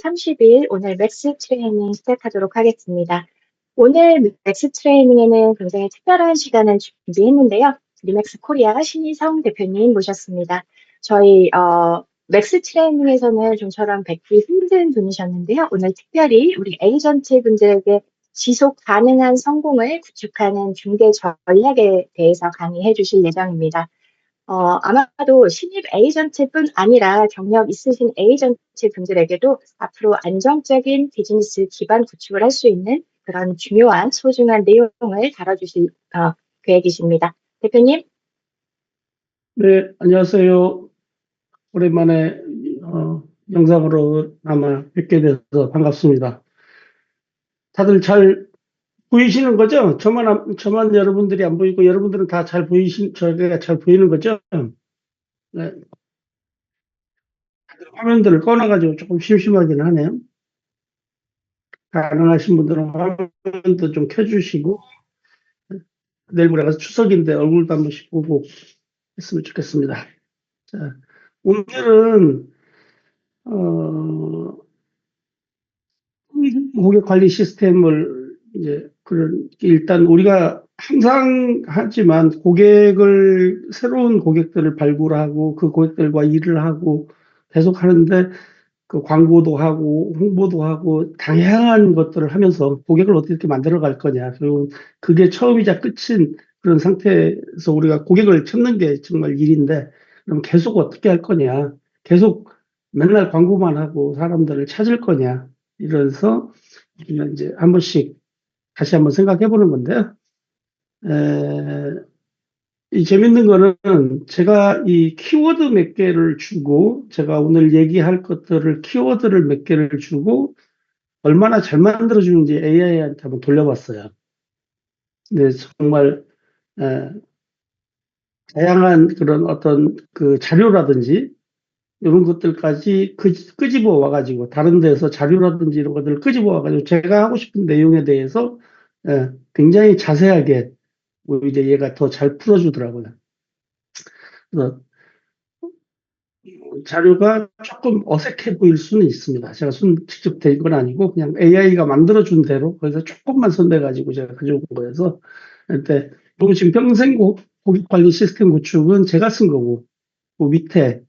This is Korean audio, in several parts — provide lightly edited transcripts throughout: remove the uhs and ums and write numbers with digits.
30일 오늘 맥스 트레이닝 시작하도록 하겠습니다. 오늘 맥스 트레이닝에는 굉장히 특별한 시간을 준비했는데요. 리맥스 코리아 신희성 대표님 모셨습니다. 저희 맥스 트레이닝에서는 좀처럼 뵙기 힘든 분이셨는데요. 오늘 특별히 우리 에이전트 분들에게 지속 가능한 성공을 구축하는 중개 전략에 대해서 강의해 주실 예정입니다. 아마도 신입 에이전트뿐 아니라 경력 있으신 에이전트 분들에게도 앞으로 안정적인 비즈니스 기반 구축을 할 수 있는 그런 중요한 소중한 내용을 다뤄주실 계획이십니다. 대표님. 네, 안녕하세요. 오랜만에 영상으로 아마 뵙게 돼서 반갑습니다. 다들 잘 보이시는 거죠? 저만 여러분들이 안 보이고 여러분들은 다 저희가 잘 보이는 거죠? 네. 다들 화면들을 꺼놔가지고 조금 심심하긴 하네요. 가능하신 분들은 화면도 좀 켜주시고, 내일 모레가 추석인데 얼굴도 한 번씩 보고 했으면 좋겠습니다. 자, 오늘은, 고객 관리 시스템을 이제 일단 우리가 항상 하지만 새로운 고객들을 발굴하고 그 고객들과 일을 하고 계속 하는데 그 광고도 하고 홍보도 하고 다양한 것들을 하면서 고객을 어떻게 이렇게 만들어 갈 거냐. 그리고 그게 처음이자 끝인 그런 상태에서 우리가 고객을 찾는 게 정말 일인데 그럼 계속 어떻게 할 거냐. 계속 맨날 광고만 하고 사람들을 찾을 거냐. 이래서 이제 한 번씩 다시 한번 생각해 보는 건데요. 이 재밌는 거는 제가 이 키워드 몇 개를 주고 제가 오늘 얘기할 것들을 키워드를 몇 개를 주고 얼마나 잘 만들어주는지 AI한테 한번 돌려봤어요. 근데 정말 에, 다양한 그런 어떤 그 자료라든지 이런 것들까지 끄집어 와가지고 다른 데서 자료라든지 이런 것들을 끄집어 와가지고 제가 하고 싶은 내용에 대해서 굉장히 자세하게 이제 얘가 더 잘 풀어주더라고요. 그래서 자료가 조금 어색해 보일 수는 있습니다. 제가 직접 된 건 아니고 그냥 AI가 만들어준 대로 거기서 조금만 선대가지고 제가 가져온 거여서 근데 그리고 지금 평생 고객 관리 시스템 구축은 제가 쓴 거고 그 밑에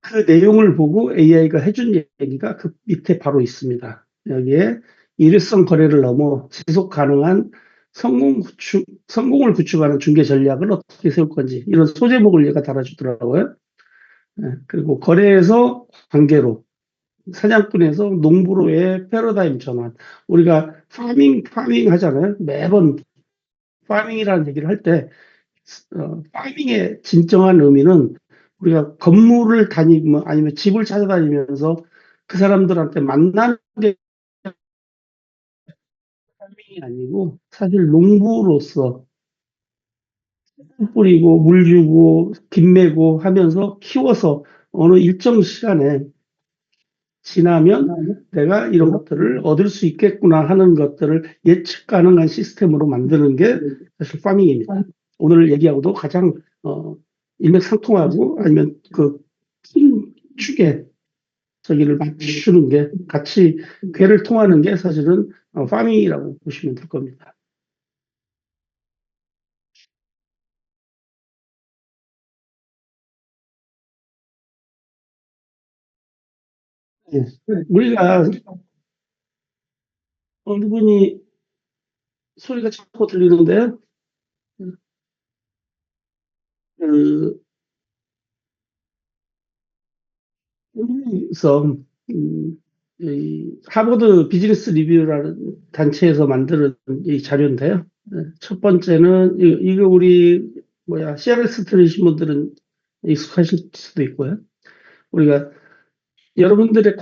그 내용을 보고 AI가 해준 얘기가 그 밑에 바로 있습니다. 여기에 일회성 거래를 넘어 지속 가능한 성공을 구축하는 중개 전략을 어떻게 세울 건지 이런 소제목을 얘가 달아주더라고요. 그리고 거래에서 관계로, 사냥꾼에서 농부로의 패러다임 전환. 우리가 파밍 하잖아요. 매번 파밍이라는 얘기를 할 때, 파밍의 진정한 의미는 우리가 건물을 다니면 아니면 집을 찾아다니면서 그 사람들한테 만나는 게 파밍이 아니고 사실 농부로서 뿌리고 물 주고 김 매고 하면서 키워서 어느 일정 시간에 지나면 내가 이런 것들을 얻을 수 있겠구나 하는 것들을 예측 가능한 시스템으로 만드는 게 사실 파밍입니다. 오늘 얘기하고도 가장 일맥상통하고 아니면 그 큰 축에 저기를 맞추는 게 같이 궤를 통하는 게 사실은 파밍이라고 보시면 될 겁니다. 예. 우리가 어느 분이 소리가 자꾸 들리는데요. 그 그래서 이 하버드 비즈니스 리뷰라는 단체에서 만든 이 자료인데요. 첫 번째는 이거 우리 CRS 들으신 분들은 익숙하실 수도 있고요. 우리가 여러분들의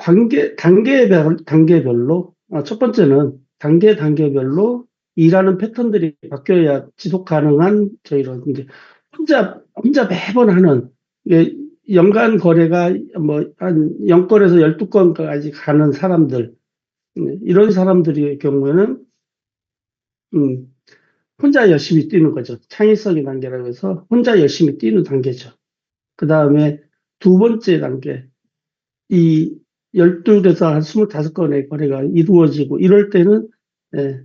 단계별로 첫 번째는 단계별로 일하는 패턴들이 바뀌어야 지속 가능한 이런 이제 혼자 매번 하는 이게 연간 거래가 뭐 한 0건에서 12건까지 가는 사람들 이런 사람들의 경우에는 음, 혼자 열심히 뛰는 거죠. 창의성의 단계라고 해서 혼자 열심히 뛰는 단계죠. 그 다음에 두 번째 단계 이 12에서 한 25건의 거래가 이루어지고 이럴 때는 예,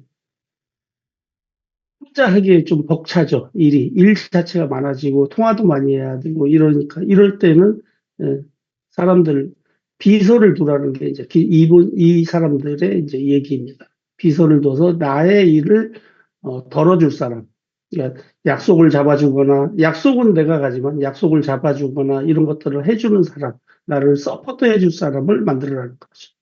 혼자 하기에 좀 벅차죠. 일 자체가 많아지고 통화도 많이 해야 되고 이러니까 이럴 때는 예, 사람들 비서를 두라는 게 이제 이 사람들의 이제 얘기입니다. 비서를 둬서 나의 일을 덜어줄 사람. 그러니까 약속을 잡아주거나 약속은 내가 가지만 약속을 잡아주거나 이런 것들을 해주는 사람, 나를 서포트 해줄 사람을 만들어라는 거죠.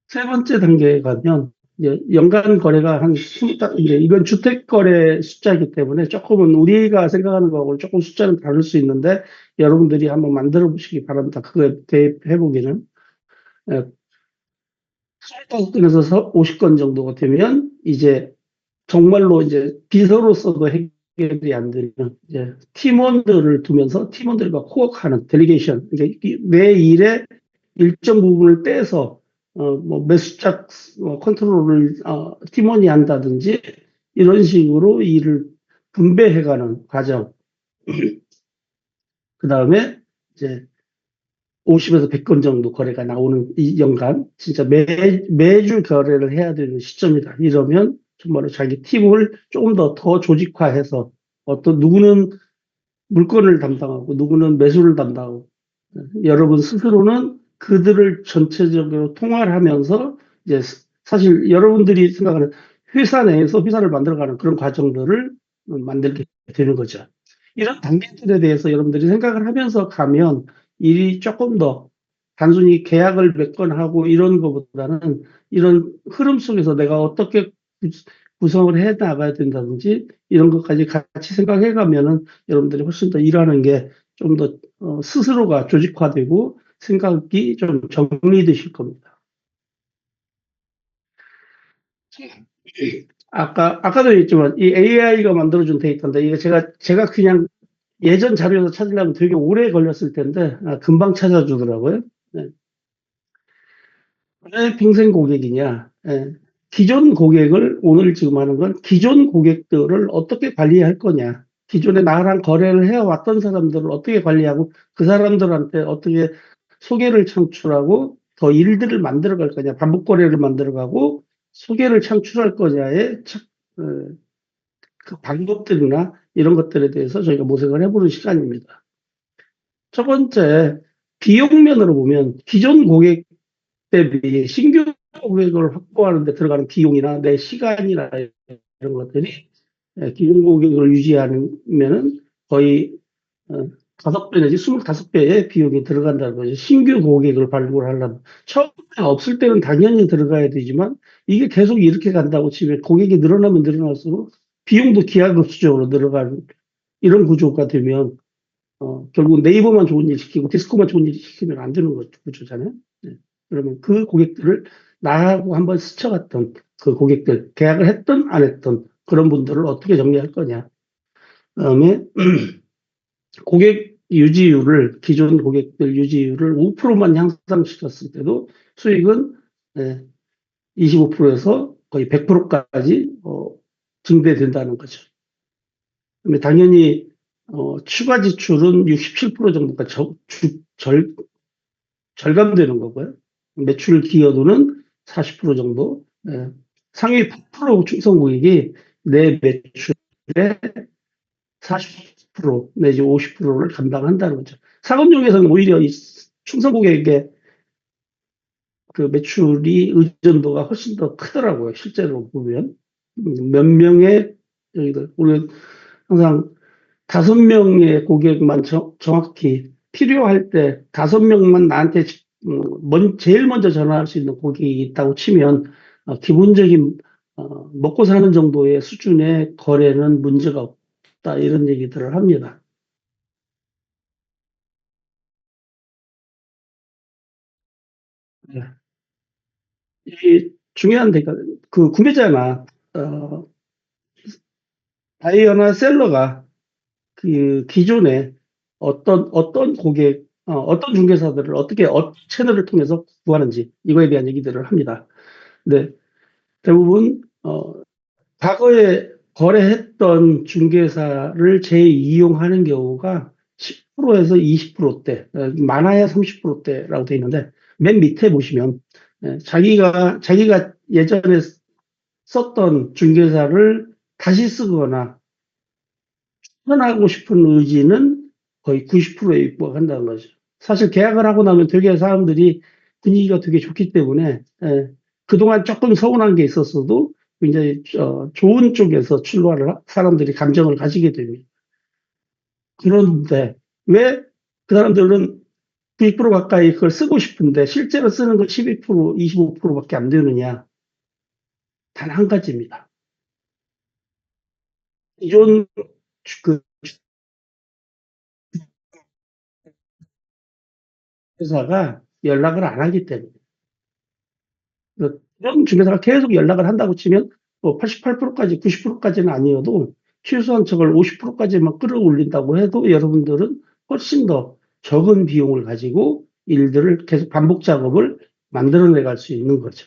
세 번째 단계에 가면 이제 연간 거래가 한 20, 이제 이건 주택 거래 숫자이기 때문에 조금은 우리가 생각하는 거하고 조금 숫자는 다를 수 있는데 여러분들이 한번 만들어 보시기 바랍니다. 그거에 대입해 보기는 25건에서 50건 정도가 되면 이제 정말로 이제 비서로서도 해결이 안 되는 이제 팀원들을 두면서 팀원들과 코어하는 델리게이션, 이게 내 일의 일정 부분을 떼서 뭐 매수작 컨트롤을 팀원이 한다든지 이런 식으로 일을 분배해가는 과정. 그 다음에 이제 50에서 100건 정도 거래가 나오는 이 연간 진짜 매주 거래를 해야 되는 시점이다. 이러면 정말로 자기 팀을 조금 더 조직화해서 어떤 누구는 물건을 담당하고 누구는 매수를 담당하고 여러분 스스로는 그들을 전체적으로 통화를 하면서 이제 사실 여러분들이 생각하는 회사 내에서 회사를 만들어가는 그런 과정들을 만들게 되는 거죠. 이런 단계들에 대해서 여러분들이 생각을 하면서 가면 일이 조금 더 단순히 계약을 몇 건 하고 이런 것보다는 이런 흐름 속에서 내가 어떻게 구성을 해 나가야 된다든지 이런 것까지 같이 생각해 가면은 여러분들이 훨씬 더 일하는 게 좀 더 스스로가 조직화되고 생각이 좀 정리되실 겁니다. 아까도 얘기했지만 이 AI가 만들어준 데이터인데 이게 제가 그냥 예전 자료에서 찾으려면 되게 오래 걸렸을 텐데 금방 찾아주더라고요. 네. 왜 평생 고객이냐? 예. 기존 고객을 오늘 지금 하는 건 기존 고객들을 어떻게 관리할 거냐? 기존에 나랑 거래를 해왔던 사람들을 어떻게 관리하고 그 사람들한테 어떻게 소개를 창출하고 더 일들을 만들어 갈 거냐? 반복 거래를 만들어 가고 소개를 창출할 거냐의 어, 그 방법들이나 이런 것들에 대해서 저희가 모색을 해보는 시간입니다. 첫 번째, 비용 면으로 보면 기존 고객 대비 신규 고객을 확보하는 데 들어가는 비용이나 내 시간이나 이런 것들이 기존 고객을 유지하면은 거의 5배 내지 25배의 비용이 들어간다는 거죠. 신규 고객을 발굴하려면. 처음에 없을 때는 당연히 들어가야 되지만 이게 계속 이렇게 간다고 치면 고객이 늘어나면 늘어날수록 비용도 기하급수적으로 늘어가는 이런 구조가 되면 결국 네이버만 좋은 일 시키고 디스코만 좋은 일 시키면 안 되는 구조잖아요. 네. 그러면 그 고객들을 나하고 한번 스쳐갔던 그 고객들, 계약을 했던 안 했던 그런 분들을 어떻게 정리할 거냐. 그다음에 고객 유지율을 기존 고객들 유지율을 5%만 향상시켰을 때도 수익은 25%에서 거의 100%까지 증대된다는 거죠. 그다음에 당연히 추가 지출은 67% 정도가 절감되는 거고요. 매출 기여도는 40% 정도. 상위 8% 충성 고객이 내 매출의 40% 내지 50%를 감당한다는 거죠. 상업용에서는 오히려 이 충성 고객의 그 매출이 의존도가 훨씬 더 크더라고요. 실제로 보면. 몇 명의, 우리 항상 5명의 고객만 정확히 필요할 때 5명만 나한테 제일 먼저 전화할 수 있는 고객이 있다고 치면 기본적인 먹고 사는 정도의 수준의 거래는 문제가 없다 이런 얘기들을 합니다. 네. 이 중요한 데가 그 구매자나 어, 바이어나 셀러가 그 기존에 어떤 고객 어떤 중개사들을 어떻게 채널을 통해서 구하는지 이거에 대한 얘기들을 합니다. 근데 대부분 과거에 거래했던 중개사를 재이용하는 경우가 10%에서 20%대, 많아야 30%대라고 돼 있는데 맨 밑에 보시면 자기가 예전에 썼던 중개사를 다시 쓰거나 떠나고 싶은 의지는 거의 90%에 육박한다는 거죠. 사실 계약을 하고 나면 되게 사람들이 분위기가 되게 좋기 때문에 그동안 조금 서운한 게 있었어도 굉장히 좋은 쪽에서 사람들이 감정을 가지게 됩니다. 그런데 왜 그 사람들은 90% 가까이 그걸 쓰고 싶은데 실제로 쓰는 건 12%, 25%밖에 안 되느냐? 단 한 가지입니다. 기존 그 회사가 연락을 안 하기 때문에. 이런 중개사가 계속 연락을 한다고 치면 뭐 88%까지 90%까지는 아니어도 최소한 저걸 50%까지만 끌어올린다고 해도 여러분들은 훨씬 더 적은 비용을 가지고 일들을 계속 반복 작업을 만들어내 갈 수 있는 거죠.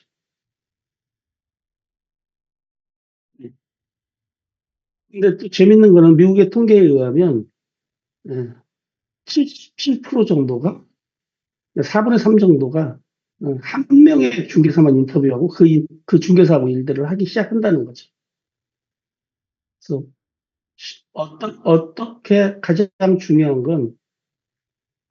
근데 또 재밌는 거는 미국의 통계에 의하면 77% 정도가 4분의 3 정도가 한 명의 중개사만 인터뷰하고 그 중개사하고 일들을 하기 시작한다는 거죠. 그래서 어떻게 가장 중요한 건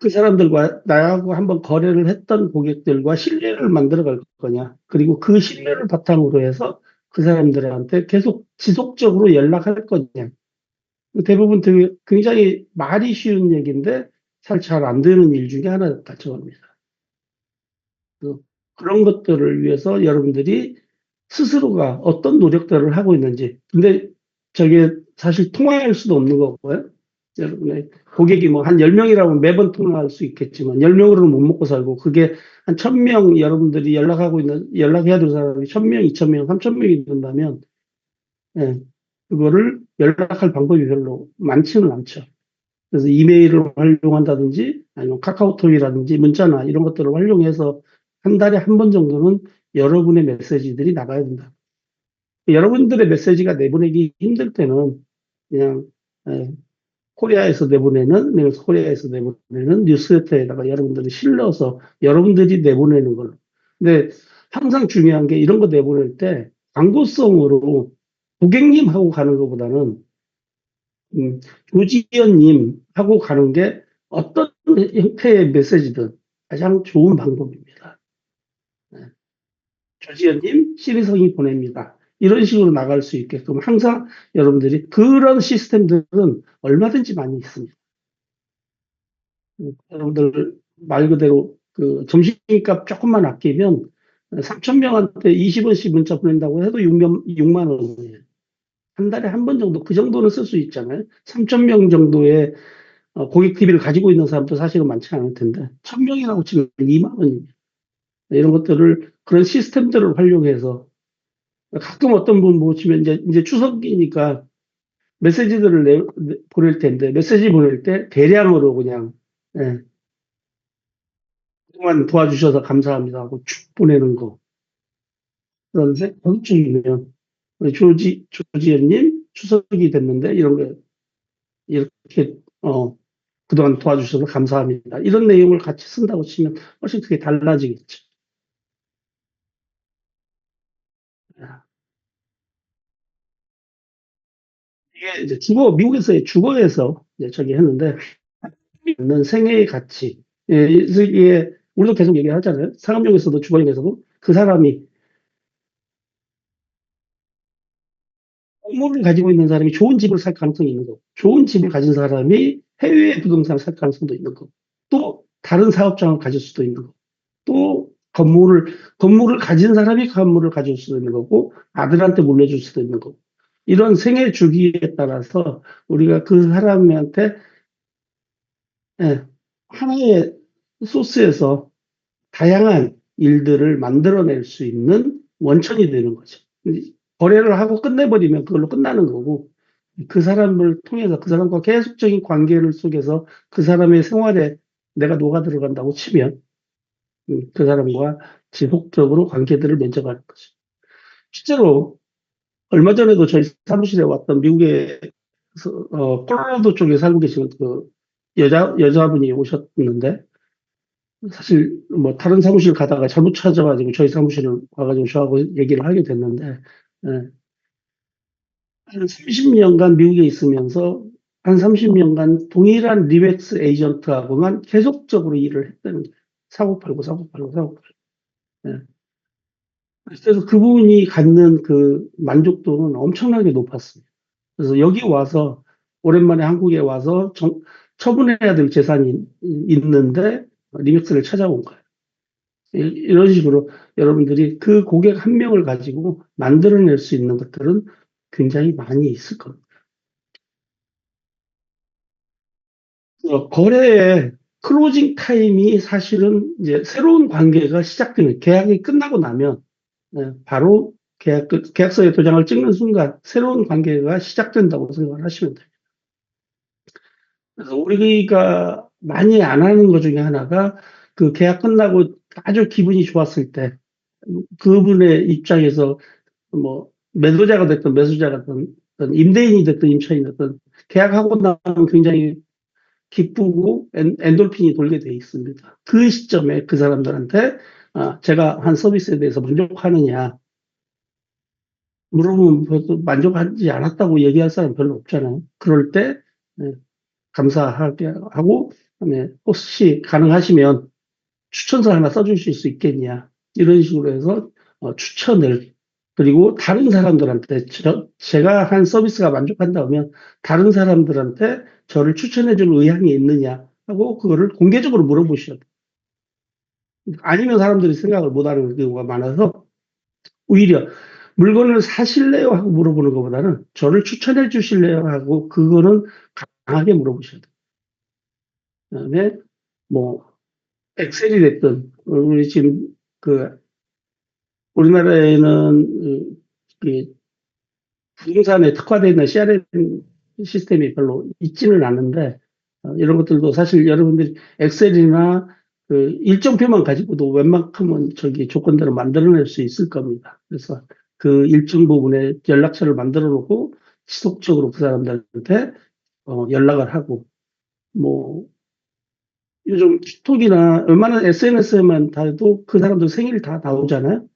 그 사람들과 나하고 한번 거래를 했던 고객들과 신뢰를 만들어 갈 거냐. 그리고 그 신뢰를 바탕으로 해서 그 사람들한테 계속 지속적으로 연락할 거냐. 대부분 되게 굉장히 말이 쉬운 얘기인데 잘 안 되는 일 중에 하나 같죠. 그- 그런 것들을 위해서 여러분들이 스스로가 어떤 노력들을 하고 있는지. 근데 저게 사실 통화할 수도 없는 거고요. 여러분의 고객이 뭐 한 10명이라면 매번 통화할 수 있겠지만 10명으로는 못 먹고 살고 그게 한 1000명 여러분들이 연락해야 될 사람이 1000명, 2000명, 3000명이 된다면 예, 그거를 연락할 방법이 별로 많지는 않죠. 그래서 이메일을 활용한다든지 아니면 카카오톡이라든지 문자나 이런 것들을 활용해서 한 달에 한 번 정도는 여러분의 메시지들이 나가야 된다. 여러분들의 메시지가 내보내기 힘들 때는 그냥 에, 코리아에서 내보내는 뉴스레터에다가 여러분들이 실러서 여러분들이 내보내는 걸로. 근데 항상 중요한 게 이런 거 내보낼 때 광고성으로 고객님하고 가는 것보다는 조지현님 하고 가는 게 어떤 형태의 메시지든 가장 좋은 방법입니다. 네. 조지현님, 시리성이 보냅니다. 이런 식으로 나갈 수 있게끔 항상 여러분들이 그런 시스템들은 얼마든지 많이 있습니다. 여러분들 말 그대로 그 점심값 조금만 아끼면 3천 명한테 20원씩 문자 보낸다고 해도 6만 원이에요. 한 달에 한 번 정도, 그 정도는 쓸 수 있잖아요. 3천 명 정도의 고객 TV를 가지고 있는 사람도 사실은 많지 않을 텐데, 1000명이라고 치면 2만 원입니다. 이런 것들을, 그런 시스템들을 활용해서, 가끔 어떤 분 보시면 이제 추석이니까 메시지들을 보낼 텐데, 메시지 보낼 때 대량으로 그냥, 예, 그동안 도와주셔서 감사합니다 하고 쭉 보내는 거. 그런데 다음 주이면, 우리 조지현님 추석이 됐는데, 이런 거, 이렇게, 그동안 도와주셔서 감사합니다. 이런 내용을 같이 쓴다고 치면 훨씬 그게 달라지겠죠. 이게 이제 미국에서의 주거에서 이제 저기 했는데, 있는 생애의 가치. 예, 이게, 우리도 계속 얘기하잖아요. 상업용에서도 주거용에서도 그 사람이, 건물을 가지고 있는 사람이 좋은 집을 살 가능성이 있는 거고, 좋은 집을 가진 사람이 해외 부동산을 살 가능성도 있는 거고, 또 다른 사업장을 가질 수도 있는 거고, 또 건물을 가진 사람이 건물을 가질 수도 있는 거고, 아들한테 물려줄 수도 있는 거고, 이런 생애 주기에 따라서 우리가 그 사람한테 예, 하나의 소스에서 다양한 일들을 만들어낼 수 있는 원천이 되는 거죠. 거래를 하고 끝내버리면 그걸로 끝나는 거고, 그 사람을 통해서 그 사람과 계속적인 관계를 속에서 그 사람의 생활에 내가 녹아 들어간다고 치면, 그 사람과 지속적으로 관계들을 맺어가는 거죠. 실제로 얼마 전에도 저희 사무실에 왔던 미국의 콜로라도 쪽에 살고 계시는 그 여자분이 오셨는데, 사실 뭐 다른 사무실 가다가 잘못 찾아가지고 저희 사무실을 와가지고 저하고 얘기를 하게 됐는데, 예, 한 30년간 미국에 있으면서 한 30년간 동일한 리맥스 에이전트하고만 계속적으로 일을 했다는 거예요. 사고 팔고 사고 팔고 사고 팔고. 예. 그래서 그분이 갖는 그 만족도는 엄청나게 높았습니다. 그래서 여기 와서 오랜만에 한국에 와서 처분해야 될 재산이 있는데 리맥스를 찾아온 거예요. 이런 식으로 여러분들이 그 고객 한 명을 가지고 만들어낼 수 있는 것들은 굉장히 많이 있을 겁니다. 거래의 클로징 타임이 사실은 이제 새로운 관계가 시작되는 계약이 끝나고 나면 바로 계약서에 도장을 찍는 순간 새로운 관계가 시작된다고 생각을 하시면 돼요. 그래서 우리가 많이 안 하는 것 중에 하나가 그 계약 끝나고 아주 기분이 좋았을 때 그분의 입장에서 뭐 매도자가 됐든 매수자가 됐든 임대인이 됐든 임차인이 됐든 계약하고 나면 굉장히 기쁘고 엔돌핀이 돌게 돼 있습니다. 그 시점에 그 사람들한테 제가 한 서비스에 대해서 만족하느냐 물어보면 만족하지 않았다고 얘기할 사람 별로 없잖아요. 그럴 때 네, 감사하게 하고 그다음에 혹시 가능하시면 추천서 하나 써주실 수 있겠냐 이런 식으로 해서 추천을 그리고 다른 사람들한테 제가 한 서비스가 만족한다면 다른 사람들한테 저를 추천해 줄 의향이 있느냐 하고 그거를 공개적으로 물어보셔야 돼요. 아니면 사람들이 생각을 못하는 경우가 많아서 오히려 물건을 사실래요 하고 물어보는 것보다는 저를 추천해 주실래요 하고 그거는 강하게 물어보셔야 돼요. 그다음에 뭐 엑셀이 됐든 우리 지금 그 우리나라에는 그 부동산에 특화되어 있는 CRM 시스템이 별로 있지는 않은데 이런 것들도 사실 여러분들이 엑셀이나 그 일정표만 가지고도 웬만큼은 저기 조건들을 만들어낼 수 있을 겁니다. 그래서 그 일정 부분에 연락처를 만들어 놓고 지속적으로 그 사람들한테 연락을 하고 뭐 요즘 틱톡이나 웬만한 SNS에만 다 해도 그 사람들 생일 다 나오잖아요.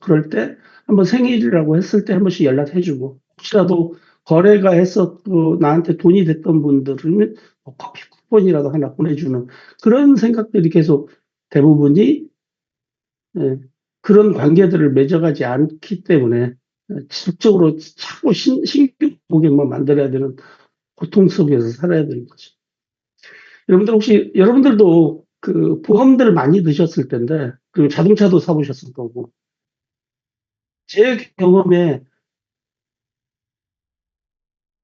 그럴 때 한번 생일이라고 했을 때 한 번씩 연락해주고 혹시라도 거래가 했었고 나한테 돈이 됐던 분들은 뭐 커피 쿠폰이라도 하나 보내주는 그런 생각들이 계속 대부분이 예, 그런 관계들을 맺어가지 않기 때문에 지속적으로 자꾸 신규 고객만 만들어야 되는 고통 속에서 살아야 되는 거죠. 여러분들 혹시 여러분들도 그 보험들 많이 드셨을 텐데 그리고 자동차도 사보셨을 거고 제 경험에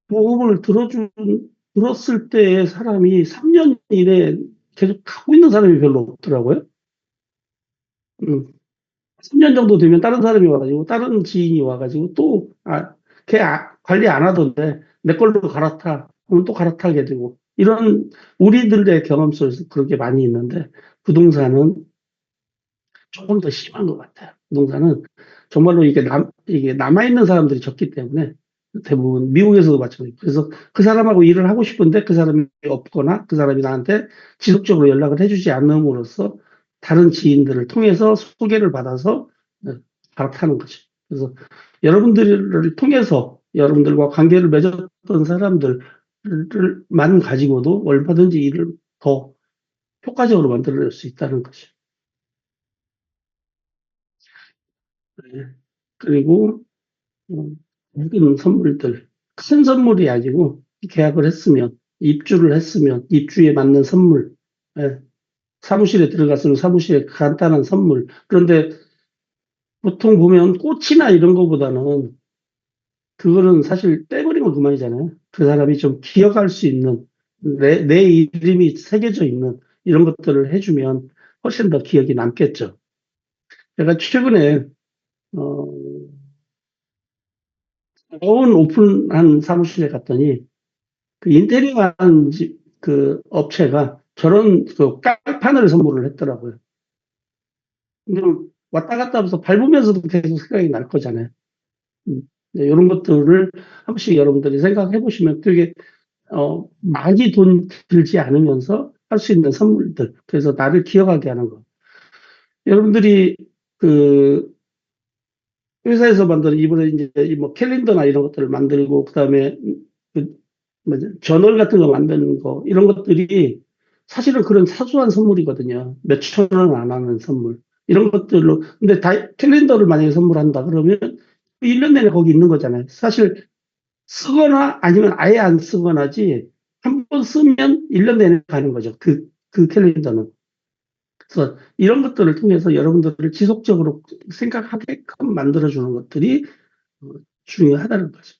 보험을 들었을 때의 사람이 3년 이내 계속 갖고 있는 사람이 별로 없더라고요. 음, 3년 정도 되면 다른 사람이 와가지고, 다른 지인이 와가지고 또, 걔 관리 안 하던데, 내 걸로 갈아타. 그러면 또 갈아타게 되고. 이런 우리들의 경험 속에서 그렇게 많이 있는데, 부동산은 조금 더 심한 것 같아요. 부동산은 정말로 이게 남아있는 사람들이 적기 때문에 대부분 미국에서도 마찬가지고 그래서 그 사람하고 일을 하고 싶은데 그 사람이 없거나 그 사람이 나한테 지속적으로 연락을 해주지 않음으로써 다른 지인들을 통해서 소개를 받아서 갈아타는 거죠. 그래서 여러분들을 통해서 여러분들과 관계를 맺었던 사람들만 가지고도 얼마든지 일을 더 효과적으로 만들어낼 수 있다는 거죠. 네. 그리고 모든 선물들 큰 선물이 아니고 계약을 했으면 입주를 했으면 입주에 맞는 선물 예, 사무실에 들어갔으면 사무실에 간단한 선물 그런데 보통 보면 꽃이나 이런 거보다는 그거는 사실 떼버리면 그만이잖아요. 그 사람이 좀 기억할 수 있는 내 이름이 새겨져 있는 이런 것들을 해주면 훨씬 더 기억이 남겠죠. 제가 최근에 어, 처음 오픈한 사무실에 갔더니 그 인테리어 한 그 업체가 저런 그 깔판을 선물을 했더라고요. 그럼 왔다 갔다 하면서 밟으면서도 계속 생각이 날 거잖아요. 네, 이런 것들을 한 번씩 여러분들이 생각해 보시면 되게 많이 돈 들지 않으면서 할 수 있는 선물들. 그래서 나를 기억하게 하는 거. 여러분들이 그 회사에서 만드는 이번에 이제 뭐 캘린더나 이런 것들을 만들고 그다음에 그 뭐지? 저널 같은 거 만드는 거 이런 것들이 사실은 그런 사소한 선물이거든요. 몇천 원 안 하는 선물. 이런 것들로 근데 캘린더를 만약에 선물한다 그러면 1년 내내 거기 있는 거잖아요. 사실 쓰거나 아니면 아예 안 쓰거나지 한 번 쓰면 1년 내내 가는 거죠. 그 캘린더는. 그래서 이런 것들을 통해서 여러분들을 지속적으로 생각하게끔 만들어주는 것들이 어, 중요하다는 거죠.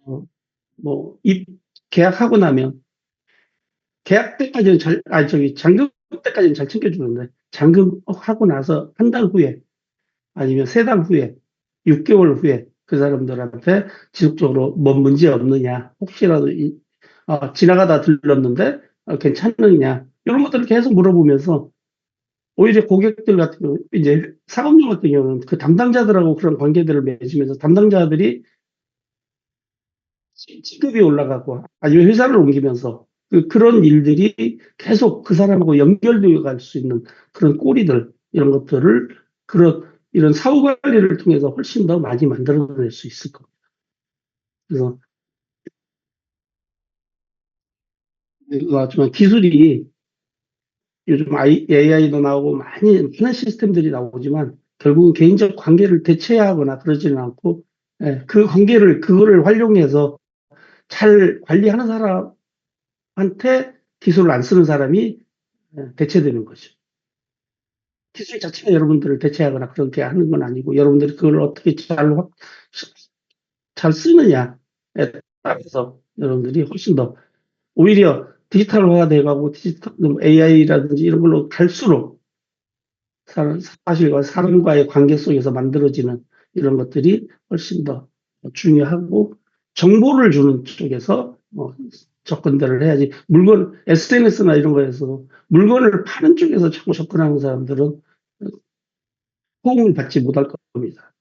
어, 뭐, 계약하고 나면, 계약 때까지는 잔금 때까지는 잘 챙겨주는데, 잔금하고 나서 한 달 후에, 아니면 세 달 후에, 6개월 후에 그 사람들한테 지속적으로 뭐 문제 없느냐, 혹시라도 지나가다 들렀는데, 괜찮느냐, 이런 것들을 계속 물어보면서, 오히려 고객들 같은 경우, 이제 사업용 같은 경우는 그 담당자들하고 그런 관계들을 맺으면서 담당자들이 직급이 올라가고 아니면 회사를 옮기면서 그런 일들이 계속 그 사람하고 연결되어 갈 수 있는 그런 꼬리들, 이런 것들을 이런 사후 관리를 통해서 훨씬 더 많이 만들어낼 수 있을 겁니다. 그래서 정말 기술이 요즘 AI도 나오고 많은 시스템들이 나오지만 결국은 개인적 관계를 대체하거나 그러지는 않고, 그 관계를 그거를 활용해서 잘 관리하는 사람한테 기술을 안 쓰는 사람이 대체되는 거죠. 기술 자체가 여러분들을 대체하거나 그렇게 하는 건 아니고, 여러분들이 그걸 어떻게 잘 쓰느냐에 따라서 여러분들이 훨씬 더 오히려 디지털화가 돼가고 디지털 AI라든지 이런 걸로 갈수록 사실과 사람과의 관계 속에서 만들어지는 이런 것들이 훨씬 더 중요하고, 정보를 주는 쪽에서 접근들을 해야지. SNS나 이런 거에서 물건을 파는 쪽에서 자꾸 접근하는 사람들은 호응을 받지 못할 겁니다.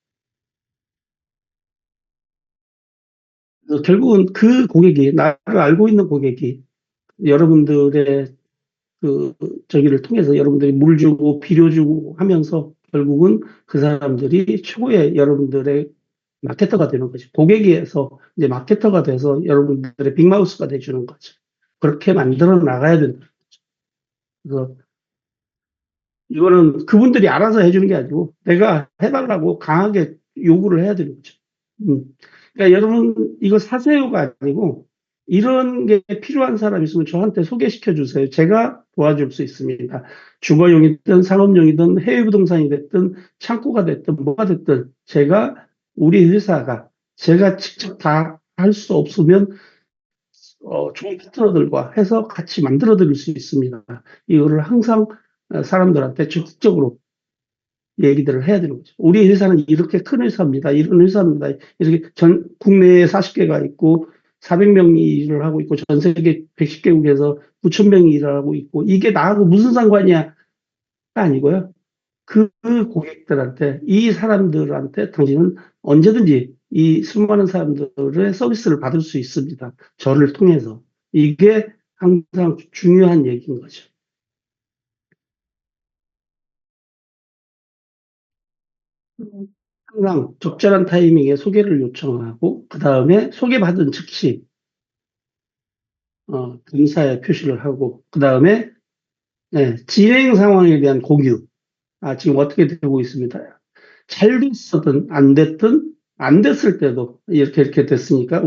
그래서 결국은 그 고객이, 나를 알고 있는 고객이 여러분들의 저기를 통해서 여러분들이 물 주고 비료 주고 하면서 결국은 그 사람들이 최고의 여러분들의 마케터가 되는 거죠. 고객에서 이제 마케터가 돼서 여러분들의 빅마우스가 돼주는 거죠. 그렇게 만들어 나가야 된다. 그래서 이거는 그분들이 알아서 해주는 게 아니고 내가 해달라고 강하게 요구를 해야 되는 거죠. 음. 그러니까 여러분 이거 사세요가 아니고 이런 게 필요한 사람 있으면 저한테 소개시켜 주세요. 제가 도와줄 수 있습니다. 주거용이든 상업용이든 해외 부동산이 됐든 창고가 됐든 뭐가 됐든 우리 회사가 제가 직접 다 할 수 없으면 좋은 파트너들과 해서 같이 만들어 드릴 수 있습니다. 이거를 항상 사람들한테 적극적으로 얘기들을 해야 되는 거죠. 우리 회사는 이렇게 큰 회사입니다. 이런 회사입니다. 이렇게 국내에 40개가 있고 400명이 일을 하고 있고 전 세계 110개국에서 9,000명이 일을 하고 있고 이게 나하고 무슨 상관이야? 아니고요. 그 고객들한테 이 사람들한테 당신은 언제든지 이 수많은 사람들의 서비스를 받을 수 있습니다. 저를 통해서. 이게 항상 중요한 얘기인 거죠. 항상 적절한 타이밍에 소개를 요청하고 그 다음에 소개받은 즉시 감사의 표시를 하고 그 다음에 진행 상황에 대한 공유. 지금 어떻게 되고 있습니다. 잘 됐든 안 됐든 안 됐을 때도 이렇게 됐으니까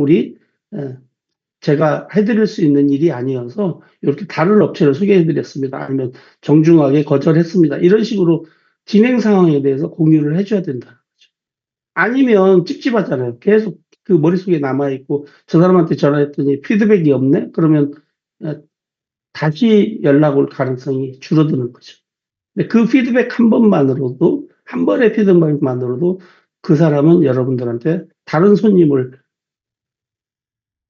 제가 해드릴 수 있는 일이 아니어서 이렇게 다른 업체를 소개해드렸습니다. 아니면 정중하게 거절했습니다. 이런 식으로 진행 상황에 대해서 공유를 해줘야 된다. 아니면 찝찝하잖아요. 계속 그 머릿속에 남아있고 저 사람한테 전화했더니 피드백이 없네? 그러면 어, 다시 연락 올 가능성이 줄어드는 거죠. 근데 그 피드백 한 번의 피드백만으로도 그 사람은 여러분들한테 다른 손님을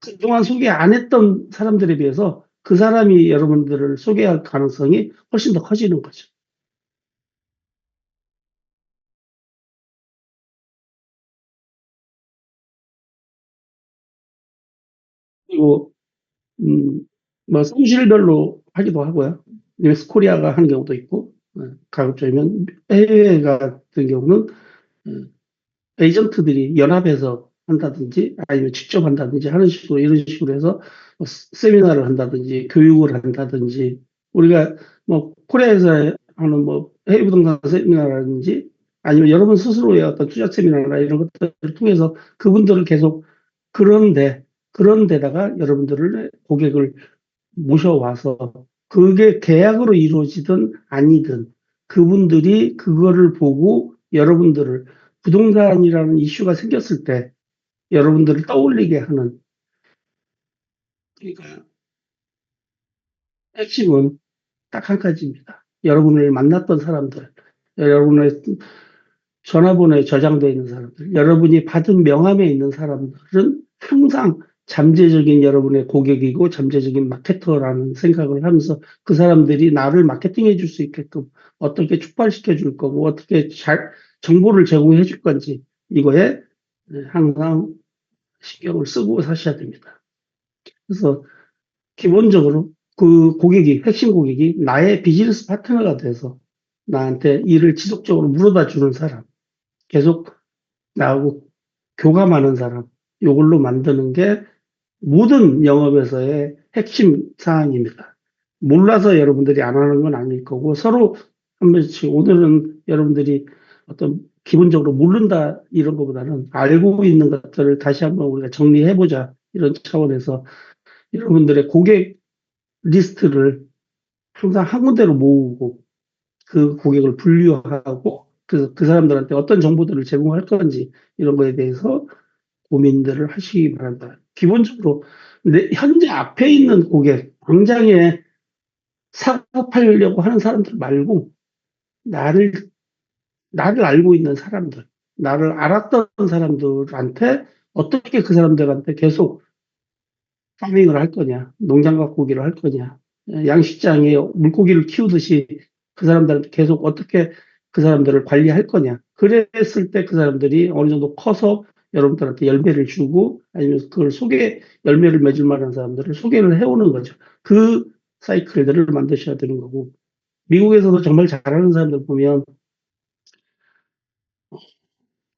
그동안 소개 안 했던 사람들에 비해서 그 사람이 여러분들을 소개할 가능성이 훨씬 더 커지는 거죠. 그리고 음, 뭐 사무실별로 하기도 하고요. 리맥스 코리아가 하는 경우도 있고, 가급적이면 해외 같은 경우는 에이전트들이 연합해서 한다든지 아니면 직접 한다든지 하는 식으로 이런 식으로 해서 뭐 세미나를 한다든지 교육을 한다든지 우리가 뭐 코리아에서 하는 뭐 해외 부동산 세미나라든지 아니면 여러분 스스로의 어떤 투자 세미나나 이런 것들을 통해서 그분들을 계속 그런데 그런 데다가 여러분들을 고객을 모셔와서 그게 계약으로 이루어지든 아니든 그분들이 그거를 보고 여러분들을 부동산이라는 이슈가 생겼을 때 여러분들을 떠올리게 하는 그러니까 핵심은 딱 한 가지입니다. 여러분을 만났던 사람들, 여러분의 전화번호에 저장되어 있는 사람들, 여러분이 받은 명함에 있는 사람들은 항상 잠재적인 여러분의 고객이고 잠재적인 마케터라는 생각을 하면서 그 사람들이 나를 마케팅해 줄 수 있게끔 어떻게 촉발시켜 줄 거고 어떻게 잘 정보를 제공해 줄 건지 이거에 항상 신경을 쓰고 사셔야 됩니다. 그래서 기본적으로 그 고객이, 핵심 고객이 나의 비즈니스 파트너가 돼서 나한테 일을 지속적으로 물어다 주는 사람, 계속 나하고 교감하는 사람, 이걸로 만드는 게 모든 영업에서의 핵심 사항입니다. 몰라서 여러분들이 안 하는 건 아닐 거고, 서로 한 번씩, 오늘은 여러분들이 어떤 기본적으로 모른다 이런 것보다는 알고 있는 것들을 다시 한번 우리가 정리해보자 이런 차원에서 여러분들의 고객 리스트를 항상 한 군데로 모으고 그 고객을 분류하고 그 사람들한테 어떤 정보들을 제공할 건지 이런 거에 대해서 고민들을 하시기 바랍니다. 기본적으로 현재 앞에 있는 고객, 당장에 사고 팔려고 하는 사람들 말고 나를 나를 알고 있는 사람들, 나를 알았던 사람들한테 어떻게 그 사람들한테 계속 파밍을 할 거냐, 농장 가꾸기를 할 거냐, 양식장에 물고기를 키우듯이 그 사람들한테 계속 어떻게 그 사람들을 관리할 거냐. 그랬을 때 그 사람들이 어느 정도 커서 여러분들한테 열매를 주고 아니면 그걸 열매를 맺을 만한 사람들을 소개를 해오는 거죠. 그 사이클들을 만드셔야 되는 거고. 미국에서도 정말 잘하는 사람들 보면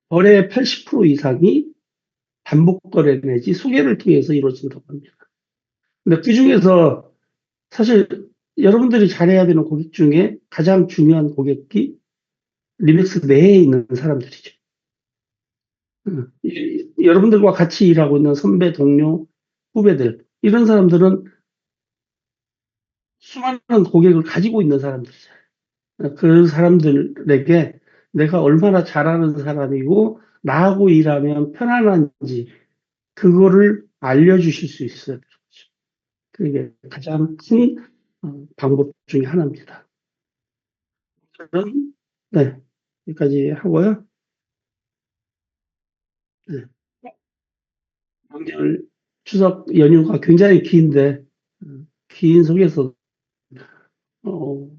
거래의 80% 이상이 반복 거래 내지 소개를 통해서 이루어진다고 합니다. 근데 그 중에서 사실 여러분들이 잘해야 되는 고객 중에 가장 중요한 고객이 리맥스 내에 있는 사람들이죠. 여러분들과 같이 일하고 있는 선배, 동료, 후배들, 이런 사람들은 수많은 고객을 가지고 있는 사람들이죠. 그 사람들에게 내가 얼마나 잘하는 사람이고, 나하고 일하면 편안한지, 그거를 알려주실 수 있어야 되죠. 그게 가장 큰 방법 중에 하나입니다. 저는, 네, 여기까지 하고요. 네. 명절 추석 연휴가 굉장히 긴데, 긴 속에서, 어,